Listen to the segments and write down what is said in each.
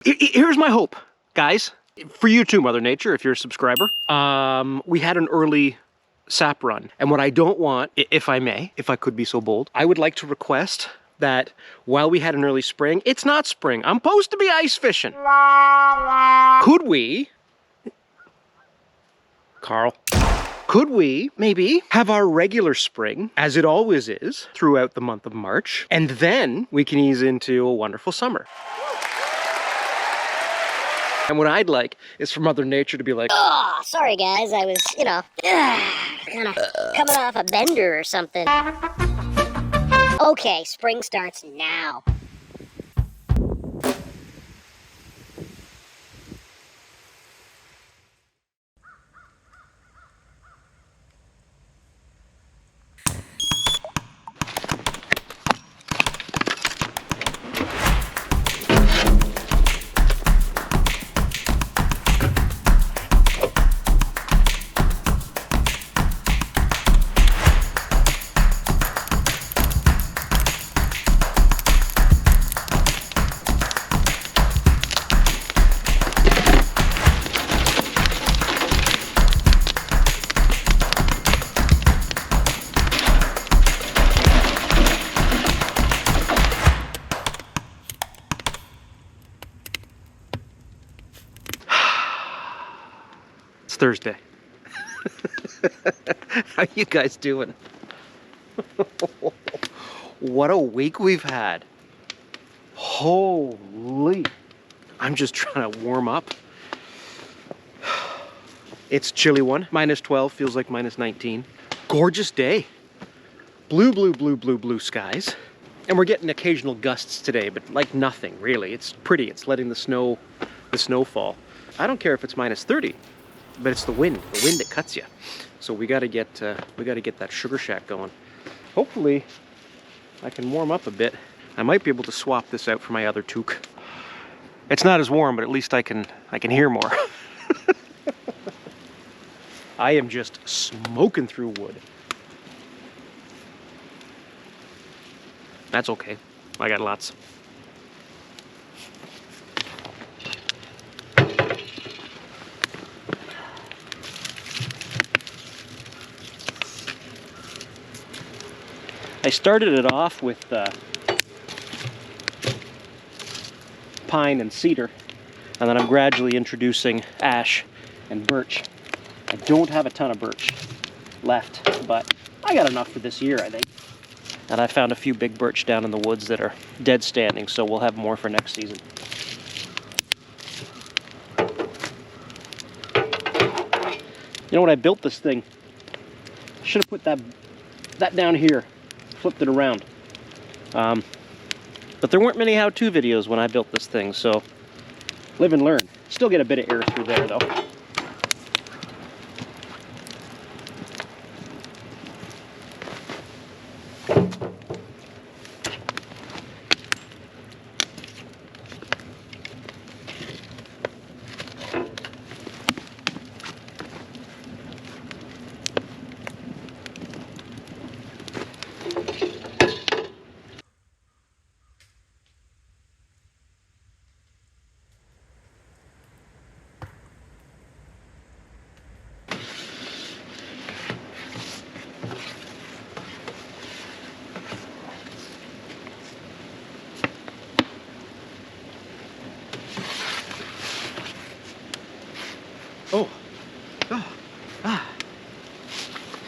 Here's my hope, guys. For you too, Mother Nature, if you're a subscriber. We had an early sap run. And what I don't want, if I may, if I could be so bold, I would like to request that while we had an early spring, it's not spring. I'm supposed to be ice fishing. Could we, Carl, could we maybe have our regular spring, as it always is, throughout the month of March, and then we can ease into a wonderful summer? And what I'd like is for Mother Nature to be like, oh, sorry guys, I was, kind of coming off a bender or something. Okay, spring starts now. Thursday. How you guys doing? What a week we've had. Holy. I'm just trying to warm up. It's chilly one. -12 feels like -19. Gorgeous day. Blue, blue, blue, blue, blue skies. And we're getting occasional gusts today, but like nothing really. It's pretty. It's letting the snow fall. I don't care if it's -30. But it's the wind that cuts you. So we gotta get that sugar shack going. Hopefully I can warm up a bit. I might be able to swap this out for my other toque. It's not as warm, but at least I can hear more. I am just smoking through wood. That's okay. I got lots. I started it off with pine and cedar, and then I'm gradually introducing ash and birch. I don't have a ton of birch left, but I got enough for this year, I think. And I found a few big birch down in the woods that are dead standing, so we'll have more for next season. You know when I built this thing, should have put that down here. Flipped it around. But there weren't many how-to videos when I built this thing, so live and learn. Still get a bit of air through there though.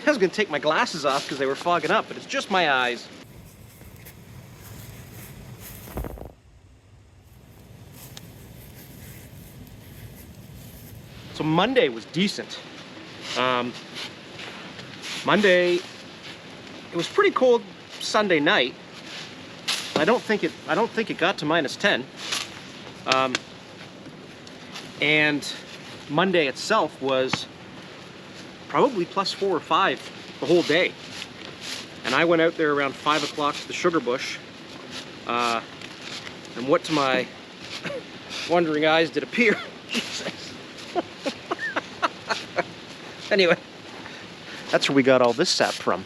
I was gonna take my glasses off because they were fogging up, but it's just my eyes. So Monday was decent. Monday, it was pretty cold Sunday night. I don't think it got to -10. And Monday itself was probably +4 or 5 the whole day. And I went out there around 5 o'clock to the sugarbush. And what to my wondering eyes did appear. Jesus. Anyway, that's where we got all this sap from.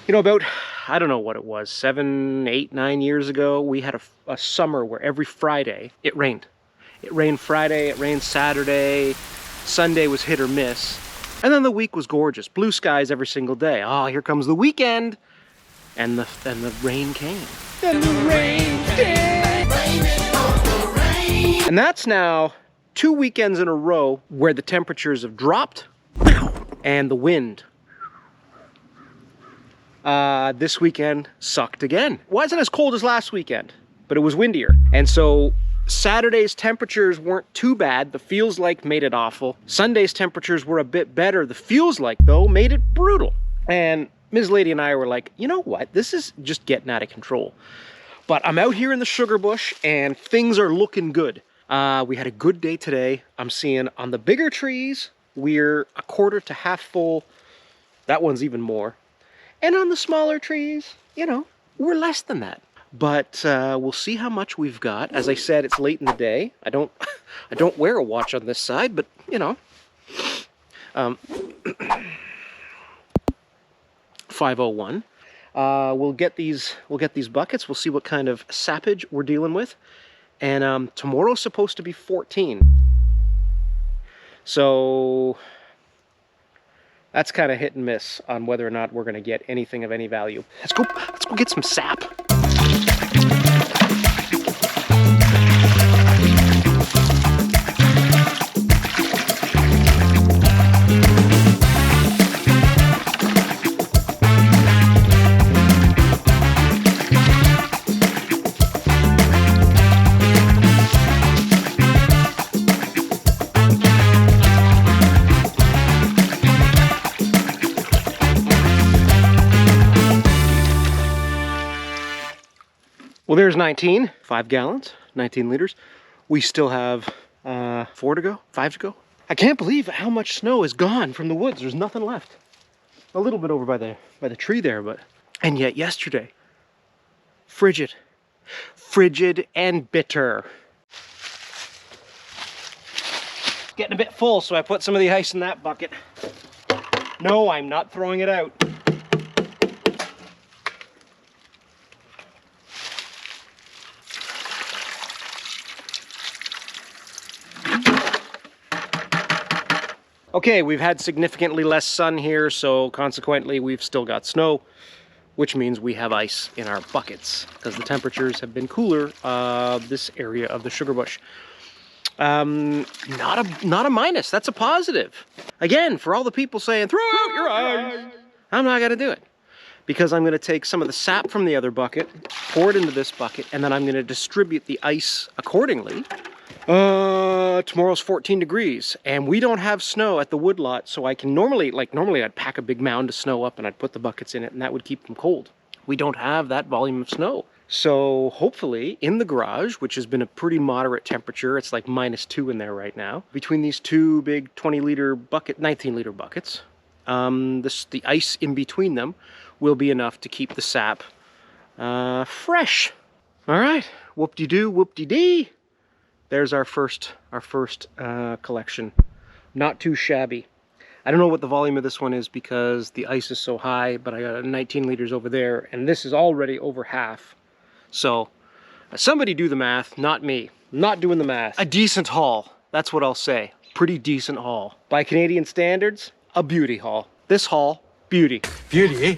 You know, about I don't know what it was, 7, 8, 9 years ago, we had a summer where every Friday it rained. It rained Friday, it rained Saturday, Sunday was hit or miss. And then the week was gorgeous. Blue skies every single day. Oh, here comes the weekend. And the rain came. And the rain came. And that's now 2 weekends in a row where the temperatures have dropped and the wind this weekend sucked again. It wasn't as cold as last weekend, but it was windier. And so Saturday's temperatures weren't too bad. The feels like made it awful. Sunday's temperatures were a bit better. The feels like, though, made it brutal. And Ms. Lady and I were like, you know what? This is just getting out of control. But I'm out here in the sugarbush and things are looking good. We had a good day today. I'm seeing on the bigger trees, we're a quarter to half full. That one's even more. And on the smaller trees, you know, we're less than that. But we'll see how much we've got. As I said, it's late in the day. I don't wear a watch on this side, but you know. 5:01. We'll get these buckets. We'll see what kind of sappage we're dealing with. And tomorrow's supposed to be 14. So that's kind of hit and miss on whether or not we're going to get anything of any value. Let's go get some sap. Well, there's 19, 5 gallons, 19 liters. We still have 4 to go, 5 to go. I can't believe how much snow is gone from the woods. There's nothing left. A little bit over by the tree there, but, and yet yesterday, frigid and bitter. Getting a bit full, so I put some of the ice in that bucket. No, I'm not throwing it out. Okay, we've had significantly less sun here, so consequently we've still got snow, which means we have ice in our buckets because the temperatures have been cooler this area of the sugarbush. Not a minus, that's a positive. Again, for all the people saying, throw out your ice, I'm not gonna do it. Because I'm gonna take some of the sap from the other bucket, pour it into this bucket, and then I'm gonna distribute the ice accordingly. Tomorrow's 14 degrees and we don't have snow at the woodlot, so I can normally I'd pack a big mound of snow up and I'd put the buckets in it and that would keep them cold. We don't have that volume of snow. So hopefully in the garage, which has been a pretty moderate temperature, it's like -2 in there right now, between these two big 20-liter bucket, 19-liter buckets, the ice in between them will be enough to keep the sap fresh. All right, whoop-de-doo, whoop-de-dee. There's our first collection. Not too shabby. I don't know what the volume of this one is because the ice is so high, but I got 19 liters over there, and this is already over half. So somebody do the math, not me. I'm not doing the math. A decent haul, that's what I'll say. Pretty decent haul. By Canadian standards, a beauty haul. This haul, beauty. Beauty, eh?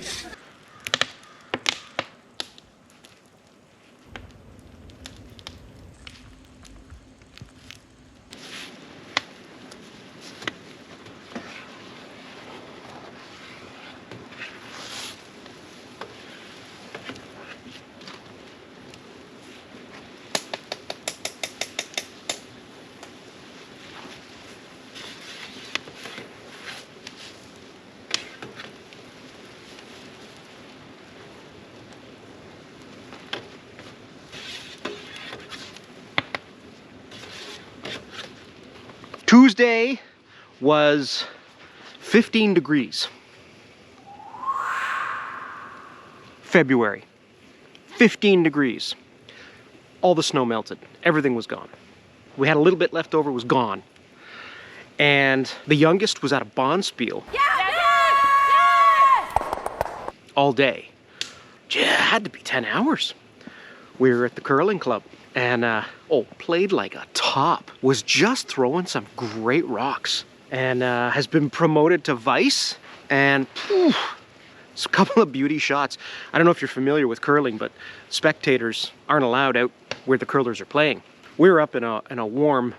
Tuesday was 15 degrees. February, 15 degrees. All the snow melted. Everything was gone. We had a little bit left over, it was gone. And the youngest was at a bonspiel all day. had to be 10 hours. We were at the curling club and played like a top. Was just throwing some great rocks and has been promoted to vice, and it's a couple of beauty shots. I don't know if you're familiar with curling, but spectators aren't allowed out where the curlers are playing. We were up in a warm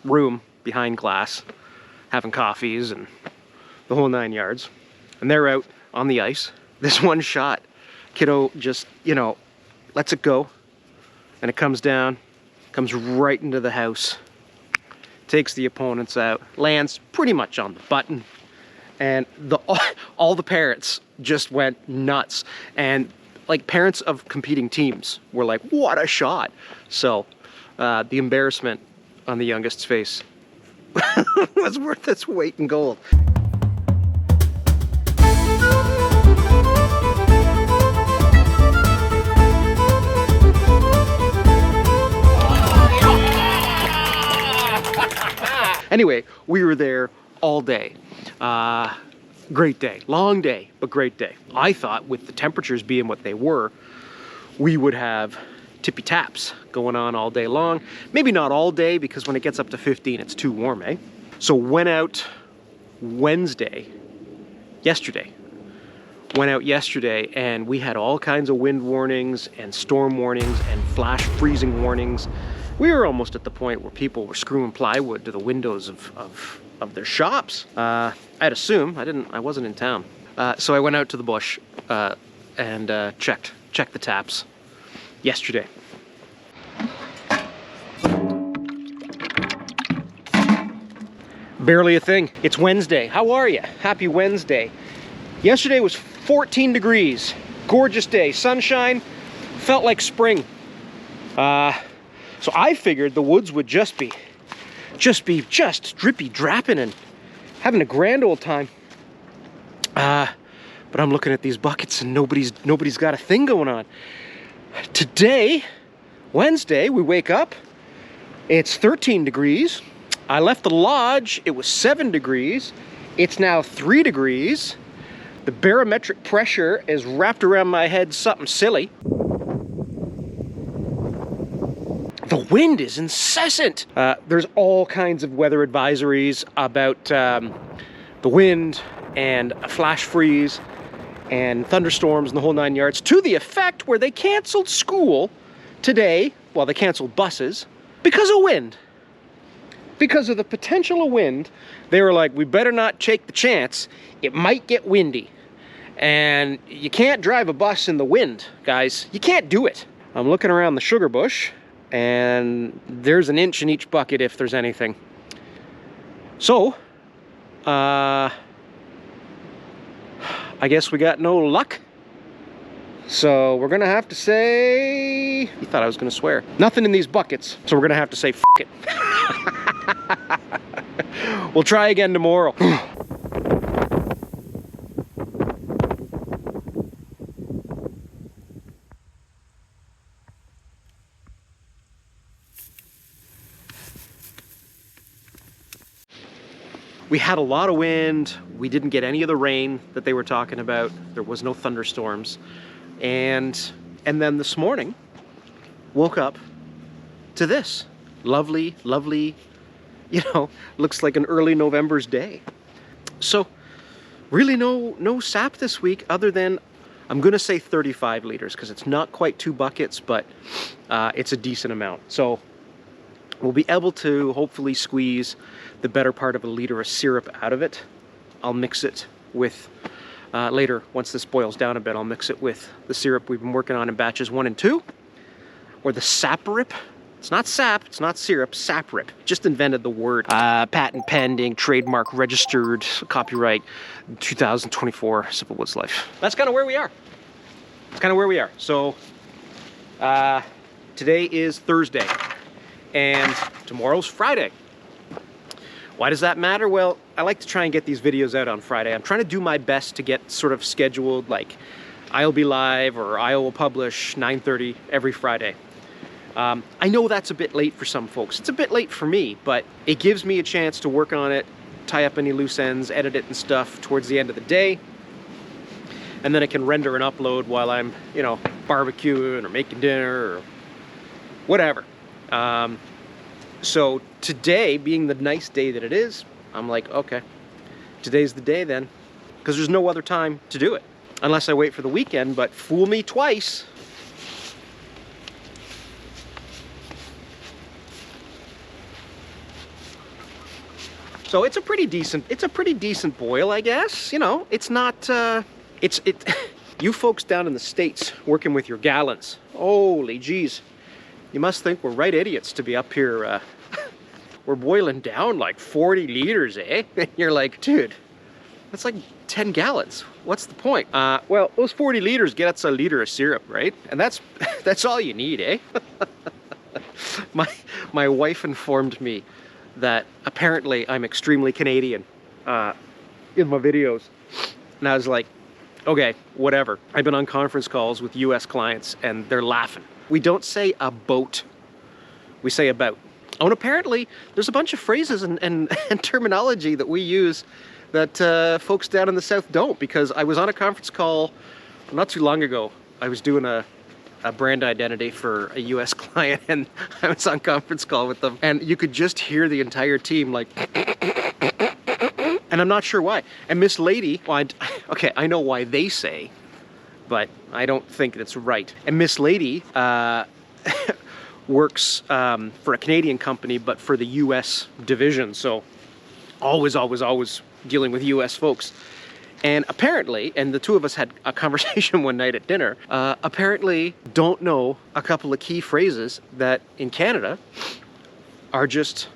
room behind glass, having coffees and the whole 9 yards, and they're out on the ice. This one shot, kiddo just, you know, lets it go, and it comes down, comes right into the house, takes the opponents out, lands pretty much on the button, and all the parents just went nuts. And like, parents of competing teams were like, what a shot. So the embarrassment on the youngest's face was worth its weight in gold. Anyway, we were there all day. Great day, long day, but great day. I thought with the temperatures being what they were, we would have tippy taps going on all day long. Maybe not all day, because when it gets up to 15, it's too warm, eh? So went out yesterday, and we had all kinds of wind warnings and storm warnings and flash freezing warnings. We were almost at the point where people were screwing plywood to the windows of their shops. I'd assume, I wasn't in town. So I went out to the bush and checked the taps yesterday. Barely a thing. It's Wednesday. How are you? Happy Wednesday. Yesterday was 14 degrees. Gorgeous day. Sunshine. Felt like spring. So I figured the woods would just be drippy drapping and having a grand old time. But I'm looking at these buckets and nobody's got a thing going on. Today, Wednesday, we wake up, it's 13 degrees. I left the lodge, it was 7 degrees. It's now 3 degrees. The barometric pressure is wrapped around my head something silly. The wind is incessant. There's all kinds of weather advisories about the wind and a flash freeze and thunderstorms and the whole 9 yards, to the effect where they canceled school today. Well, they canceled buses because of wind. Because of the potential of wind, they were like, we better not take the chance. It might get windy. And you can't drive a bus in the wind, guys. You can't do it. I'm looking around the sugarbush, and there's an inch in each bucket if there's anything. So, I guess we got no luck. So we're gonna have to say, you thought I was gonna swear. Nothing in these buckets, so we're gonna have to say, F it. We'll try again tomorrow. We had a lot of wind. We didn't get any of the rain that they were talking about. There was no thunderstorms. And then this morning, woke up to this. Lovely, lovely, you know, looks like an early November's day. So really no sap this week, other than, I'm gonna say 35 liters, because it's not quite 2 buckets, but it's a decent amount. So we'll be able to hopefully squeeze the better part of a liter of syrup out of it. I'll mix it with, later, once this boils down a bit, I'll mix it with the syrup we've been working on in batches 1 and 2, or the saprip. It's not sap, it's not syrup, saprip. Just invented the word. Patent pending, trademark registered, copyright 2024, Simple Woods Life. That's kind of where we are. It's kind of where we are. So today is Thursday and tomorrow's Friday. Why does that matter? Well, I like to try and get these videos out on Friday. I'm trying to do my best to get sort of scheduled, like I'll be live or I will publish 9:30 every Friday. I know that's a bit late for some folks. It's a bit late for me, but it gives me a chance to work on it, tie up any loose ends, edit it and stuff towards the end of the day. and then it can render and upload while I'm, you know, barbecuing or making dinner or whatever. So today, being the nice day that it is, I'm like, okay, today's the day then, because there's no other time to do it unless I wait for the weekend. But fool me twice. So it's a pretty decent boil, I guess. You know, it's not, you folks down in the States working with your gallons, holy geez, you must think we're right idiots to be up here, we're boiling down like 40 liters, eh? And you're like, dude, that's like 10 gallons. What's the point? Well, those 40 liters get us a liter of syrup, right? And that's all you need, eh? My wife informed me that apparently I'm extremely Canadian in my videos. And I was like, okay, whatever. I've been on conference calls with US clients and they're laughing. We don't say a boat, we say about. Oh, and apparently there's a bunch of phrases and terminology that we use that folks down in the South don't, because I was on a conference call not too long ago. I was doing a brand identity for a US client, and I was on conference call with them, and you could just hear the entire team like, and I'm not sure why. And Miss Lady, well, okay, I know why they say, but I don't think that's right. And Miss Lady works for a Canadian company, but for the US division, so always dealing with US folks. And apparently, and the two of us had a conversation one night at dinner, apparently don't know a couple of key phrases that in Canada are just,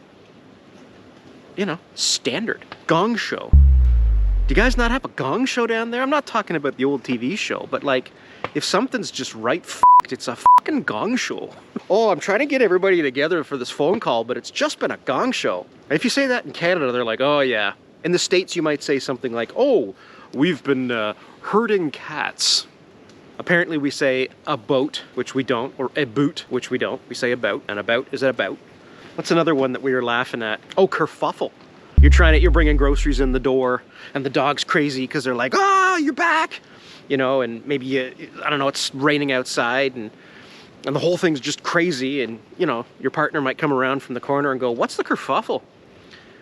you know, standard. Gong show. Do you guys not have a gong show down there? I'm not talking about the old TV show, but like, if something's just right f***ed, it's a fucking gong show. Oh, I'm trying to get everybody together for this phone call, but it's just been a gong show. If you say that in Canada, they're like, oh yeah. In the States, you might say something like, oh, we've been herding cats. Apparently we say a boat, which we don't, or a boot, which we don't. We say about, and about is about. What's another one that we were laughing at? Oh, kerfuffle. You're bringing groceries in the door, and the dog's crazy because they're like, oh, you're back. You know, and maybe, I don't know, it's raining outside, and the whole thing's just crazy, and, you know, your partner might come around from the corner and go, what's the kerfuffle,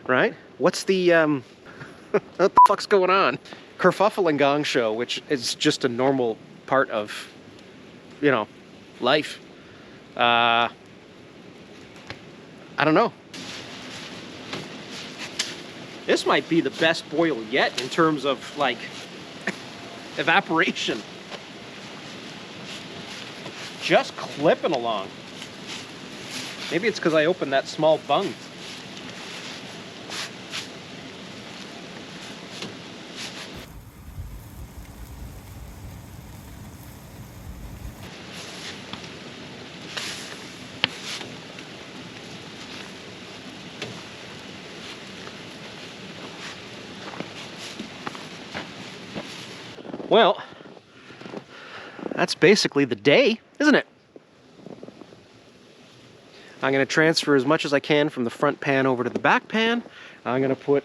right? What's the, what the fuck's going on? Kerfuffle and gong show, which is just a normal part of, you know, life. I don't know. This might be the best boil yet in terms of, like, evaporation. Just clipping along. Maybe it's because I opened that small bung. Well, that's basically the day, isn't it? I'm going to transfer as much as I can from the front pan over to the back pan. I'm going to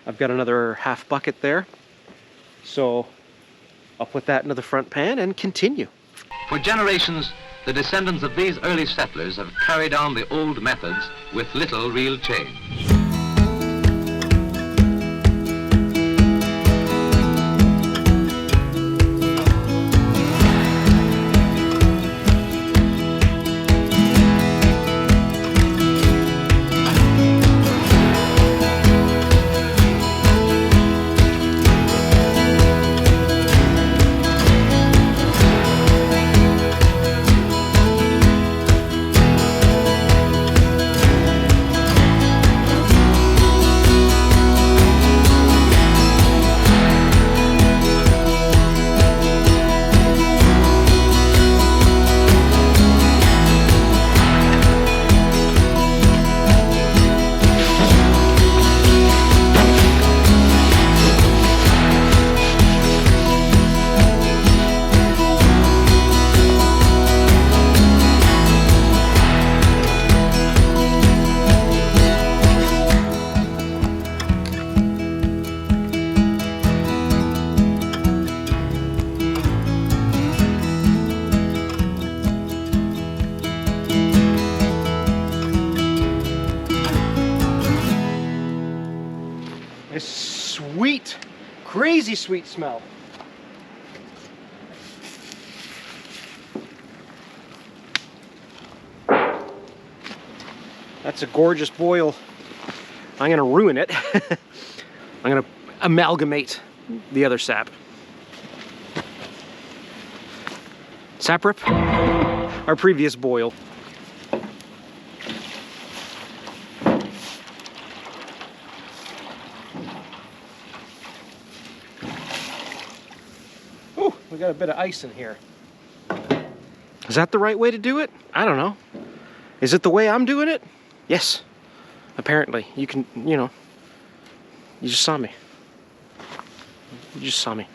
I've got another half bucket there. So I'll put that into the front pan and continue. For generations, the descendants of these early settlers have carried on the old methods with little real change. sweet, crazy sweet smell. That's a gorgeous boil. I'm gonna ruin it. I'm gonna amalgamate the other sap. Saprip, our previous boil. Oh, we got a bit of ice in here. Is that the right way to do it? I don't know. Is it the way I'm doing it? Yes. Apparently. You can, you know, you just saw me. You just saw me.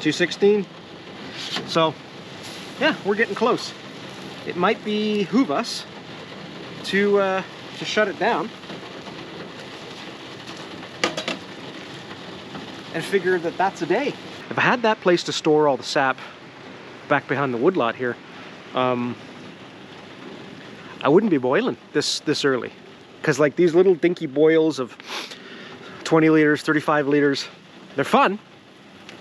$2.16. So, yeah, we're getting close. It might behoove us to shut it down and figure that that's a day. If I had that place to store all the sap back behind the woodlot here, I wouldn't be boiling this early, because like these little dinky boils of 20 liters, 35 liters, they're fun.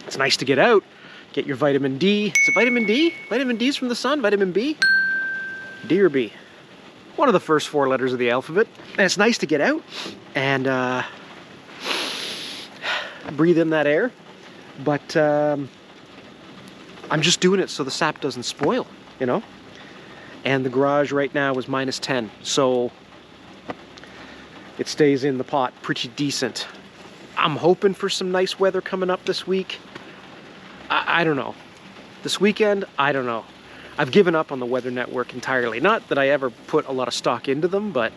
It's nice to get out, get your vitamin D. Is it vitamin D? Vitamin D's from the sun? Vitamin B? D or B? One of the first 4 letters of the alphabet. And it's nice to get out and breathe in that air. But I'm just doing it so the sap doesn't spoil, you know? And the garage right now is -10, so it stays in the pot pretty decent. I'm hoping for some nice weather coming up this week. I don't know. This weekend, I don't know. I've given up on the Weather Network entirely. Not that I ever put a lot of stock into them, but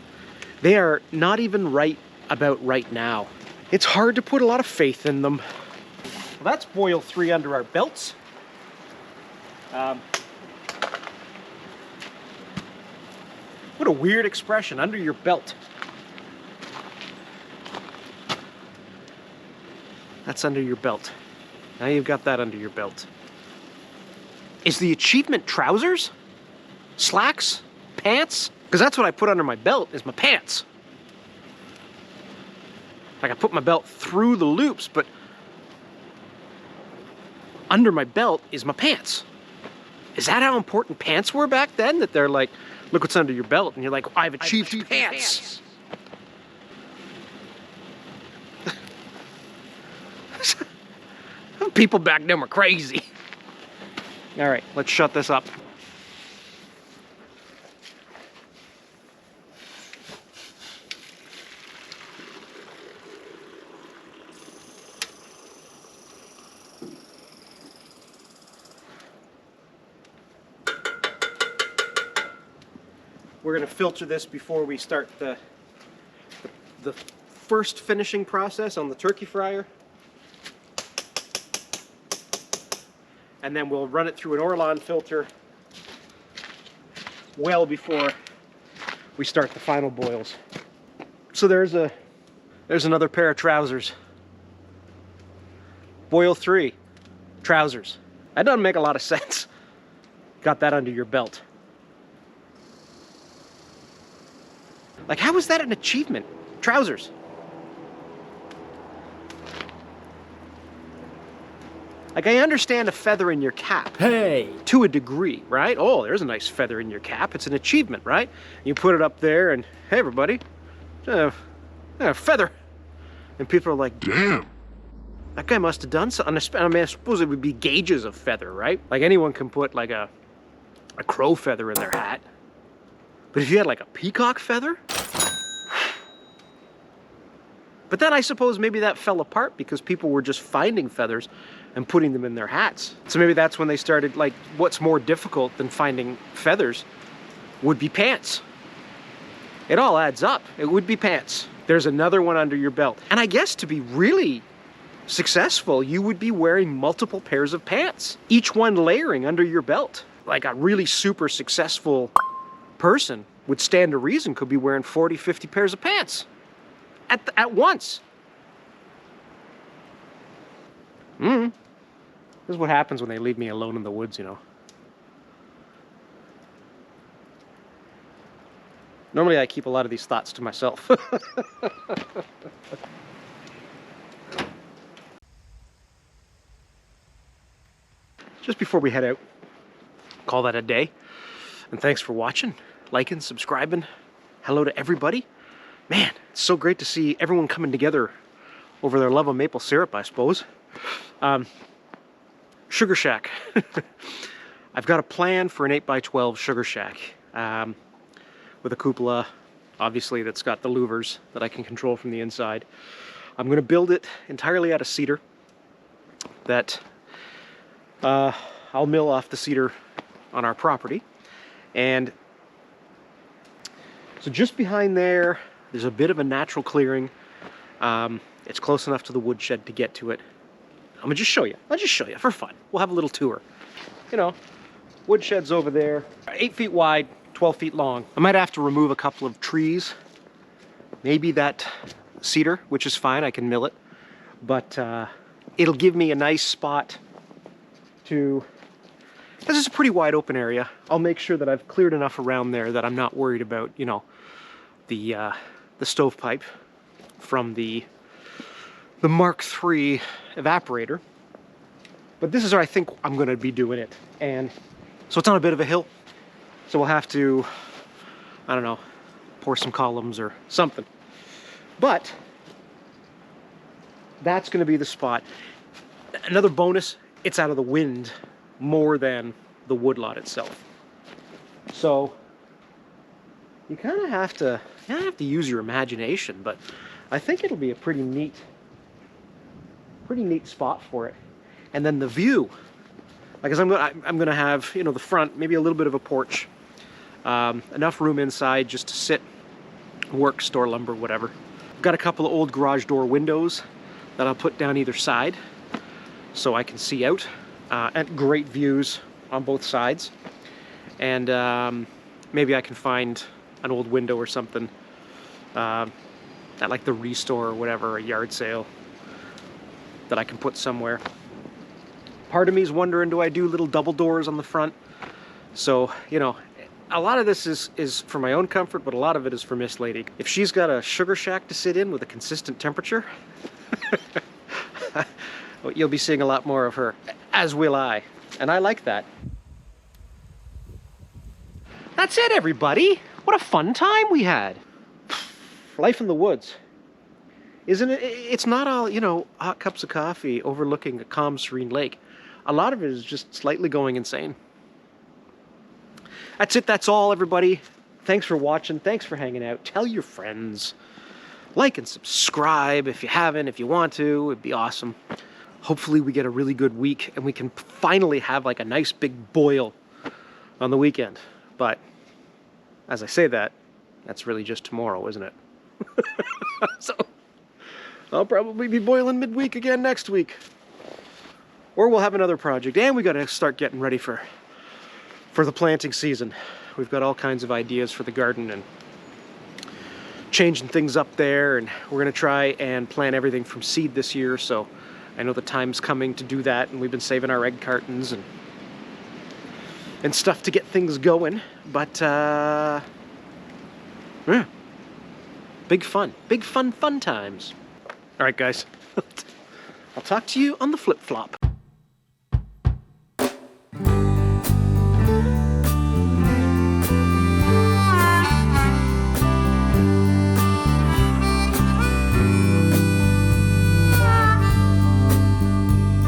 they are not even right about right now. It's hard to put a lot of faith in them. Well, that's boil 3 under our belts. What a weird expression, under your belt. That's under your belt. Now you've got that under your belt. Is the achievement trousers? Slacks? Pants? Because that's what I put under my belt, is my pants. Like I put my belt through the loops, but under my belt is my pants. Is that how important pants were back then? That they're like, look what's under your belt, and you're like, I've achieved pants. People back then were crazy. All right, let's shut this up. We're going to filter this before we start the first finishing process on the turkey fryer. And then we'll run it through an Orlon filter well before we start the final boils. So there's another pair of trousers. Boil 3, trousers. That doesn't make a lot of sense. Got that under your belt. Like, how is that an achievement? Trousers. Like, I understand a feather in your cap. Hey! To a degree, right? Oh, there's a nice feather in your cap. It's an achievement, right? You put it up there and, hey, everybody, a feather. And people are like, damn, that guy must have done something. I mean, I suppose it would be gauges of feather, right? Like, anyone can put, like, a crow feather in their hat. But if you had, like, a peacock feather? But then I suppose maybe that fell apart because people were just finding feathers and putting them in their hats. So maybe that's when they started, like, what's more difficult than finding feathers would be pants. It all adds up. It would be pants. There's another one under your belt. And I guess to be really successful, you would be wearing multiple pairs of pants, each one layering under your belt. Like a really super successful person would stand to reason could be wearing 40, 50 pairs of pants at once. This is what happens when they leave me alone in the woods, you know. Normally I keep a lot of these thoughts to myself. Just before we head out, call that a day. And thanks for watching, liking, subscribing. Hello to everybody. Man, it's so great to see everyone coming together over their love of maple syrup, I suppose. Sugar shack. I've got a plan for an 8x12 sugar shack. With a cupola, obviously, that's got the louvers that I can control from the inside. I'm going to build it entirely out of cedar that I'll mill off the cedar on our property. And so just behind there, there's a bit of a natural clearing. It's close enough to the woodshed to get to it. I'm going to just show you. I'll just show you for fun. We'll have a little tour. You know, woodshed's over there, 8 feet wide, 12 feet long. I might have to remove a couple of trees. Maybe that cedar, which is fine, I can mill it. But it'll give me a nice spot to... This is a pretty wide open area. I'll make sure that I've cleared enough around there that I'm not worried about, you know, the stovepipe from the Mark III evaporator. But this is where I think I'm going to be doing it. And so it's on a bit of a hill. So we'll have to, I don't know, pour some columns or something. But that's going to be the spot. Another bonus, it's out of the wind more than the woodlot itself. So you kind of have to use your imagination, but I think it'll be a pretty neat spot for it. And then the view, because I'm gonna have, you know, the front, maybe a little bit of a porch. Enough room inside just to sit, work, store lumber, whatever. I've got a couple of old garage door windows that I'll put down either side so I can see out, and great views on both sides. And maybe I can find an old window or something at like the Restore or whatever, a yard sale, that I can put somewhere. Part of me is wondering, do I do little double doors on the front? So, you know, a lot of this is for my own comfort, but a lot of it is for Miss Lady. If she's got a sugar shack to sit in with a consistent temperature, you'll be seeing a lot more of her, as will I. And I like that. That's it, everybody. What a fun time we had. Life in the woods. Isn't it? It's not all, you know, hot cups of coffee overlooking a calm, serene lake. A lot of it is just slightly going insane. That's it. That's all, everybody. Thanks for watching. Thanks for hanging out. Tell your friends. Like and subscribe if you haven't, if you want to. It'd be awesome. Hopefully we get a really good week and we can finally have like a nice big boil on the weekend. But as I say that, that's really just tomorrow, isn't it? So I'll probably be boiling midweek again next week. Or we'll have another project. And we got to start getting ready for the planting season. We've got all kinds of ideas for the garden and changing things up there. And we're going to try and plant everything from seed this year. So I know the time's coming to do that. And we've been saving our egg cartons and stuff to get things going. But yeah, big fun times. All right, guys, I'll talk to you on the flip-flop.